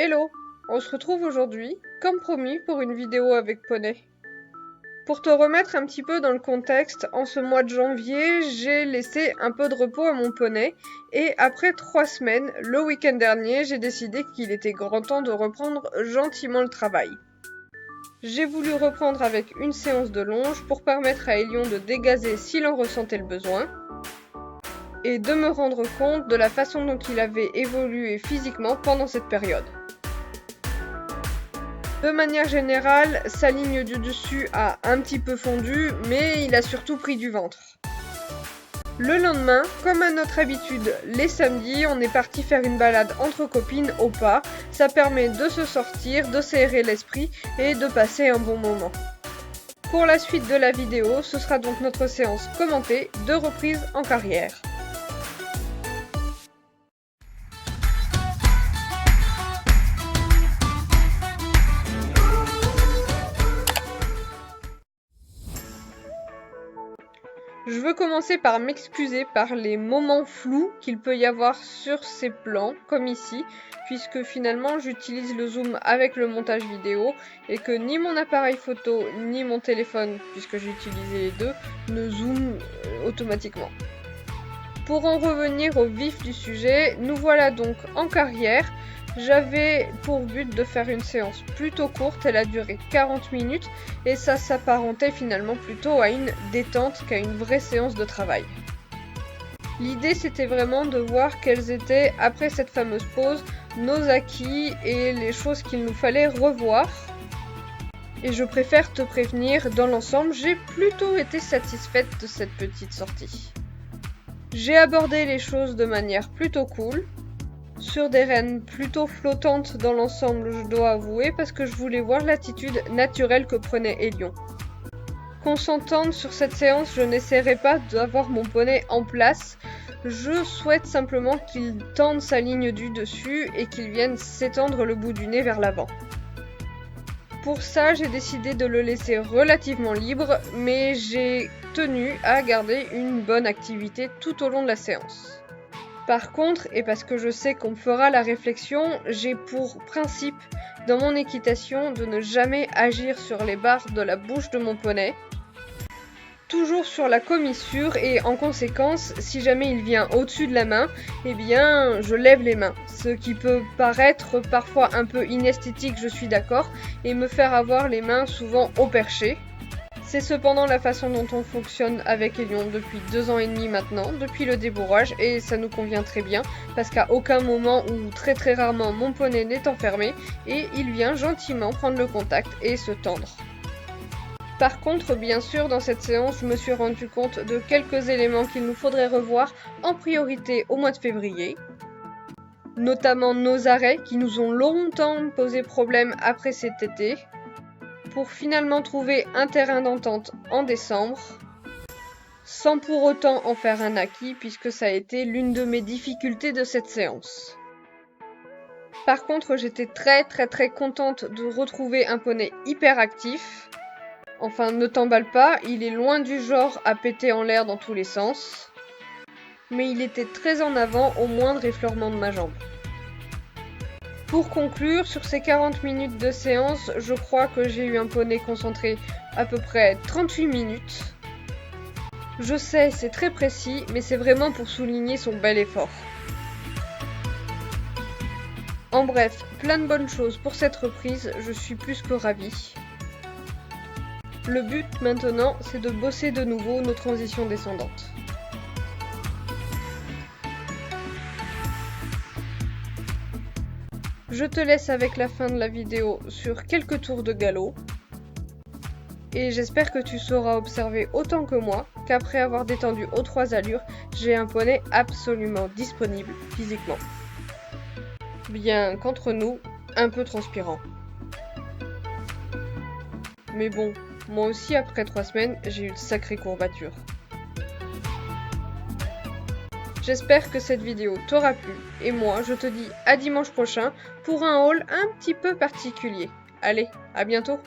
Hello, on se retrouve aujourd'hui, comme promis, pour une vidéo avec poney. Pour te remettre un petit peu dans le contexte, en ce mois de janvier, j'ai laissé un peu de repos à mon poney, et après 3 semaines, le week-end dernier, j'ai décidé qu'il était grand temps de reprendre gentiment le travail. J'ai voulu reprendre avec une séance de longe pour permettre à Elion de dégazer s'il en ressentait le besoin, et de me rendre compte de la façon dont il avait évolué physiquement pendant cette période. De manière générale, sa ligne du dessus a un petit peu fondu, mais il a surtout pris du ventre. Le lendemain, comme à notre habitude, les samedis, on est parti faire une balade entre copines au pas. Ça permet de se sortir, de s'aérer l'esprit et de passer un bon moment. Pour la suite de la vidéo, ce sera donc notre séance commentée de reprise en carrière. Je veux commencer par m'excuser par les moments flous qu'il peut y avoir sur ces plans, comme ici, puisque finalement j'utilise le zoom avec le montage vidéo et que ni mon appareil photo ni mon téléphone, puisque j'ai utilisé les deux, ne zooment automatiquement. Pour en revenir au vif du sujet, nous voilà donc en carrière. J'avais pour but de faire une séance plutôt courte, elle a duré 40 minutes et ça s'apparentait finalement plutôt à une détente qu'à une vraie séance de travail. L'idée c'était vraiment de voir quels étaient, après cette fameuse pause, nos acquis et les choses qu'il nous fallait revoir. Et je préfère te prévenir, dans l'ensemble, j'ai plutôt été satisfaite de cette petite sortie. J'ai abordé les choses de manière plutôt cool, sur des rênes plutôt flottantes dans l'ensemble, je dois avouer, parce que je voulais voir l'attitude naturelle que prenait Elion. Qu'on s'entende sur cette séance, je n'essaierai pas d'avoir mon poney en place, je souhaite simplement qu'il tende sa ligne du dessus et qu'il vienne s'étendre le bout du nez vers l'avant. Pour ça, j'ai décidé de le laisser relativement libre, mais j'ai tenu à garder une bonne activité tout au long de la séance. Par contre, et parce que je sais qu'on me fera la réflexion, j'ai pour principe dans mon équitation de ne jamais agir sur les barres de la bouche de mon poney, toujours sur la commissure, et en conséquence, si jamais il vient au-dessus de la main, eh bien je lève les mains, ce qui peut paraître parfois un peu inesthétique, je suis d'accord, et me faire avoir les mains souvent au perché. C'est cependant la façon dont on fonctionne avec Elion depuis 2 ans et demi maintenant, depuis le débourrage, et ça nous convient très bien, parce qu'à aucun moment ou très rarement mon poney n'est enfermé, et il vient gentiment prendre le contact et se tendre. Par contre, bien sûr, dans cette séance, je me suis rendu compte de quelques éléments qu'il nous faudrait revoir en priorité au mois de février, notamment nos arrêts qui nous ont longtemps posé problème après cet été, pour finalement trouver un terrain d'entente en décembre, sans pour autant en faire un acquis, puisque ça a été l'une de mes difficultés de cette séance. Par contre, j'étais très contente de retrouver un poney hyper actif. Enfin, ne t'emballe pas, il est loin du genre à péter en l'air dans tous les sens, mais il était très en avant au moindre effleurement de ma jambe. Pour conclure, sur ces 40 minutes de séance, je crois que j'ai eu un poney concentré à peu près 38 minutes. Je sais, c'est très précis, mais c'est vraiment pour souligner son bel effort. En bref, plein de bonnes choses pour cette reprise, je suis plus que ravie. Le but maintenant, c'est de bosser de nouveau nos transitions descendantes. Je te laisse avec la fin de la vidéo sur quelques tours de galop. Et j'espère que tu sauras observer autant que moi qu'après avoir détendu aux 3 allures, j'ai un poney absolument disponible physiquement. Bien qu'entre nous, un peu transpirant. Mais bon, moi aussi après 3 semaines, j'ai eu de sacrées courbatures. J'espère que cette vidéo t'aura plu, et moi je te dis à dimanche prochain pour un haul un petit peu particulier. Allez, à bientôt!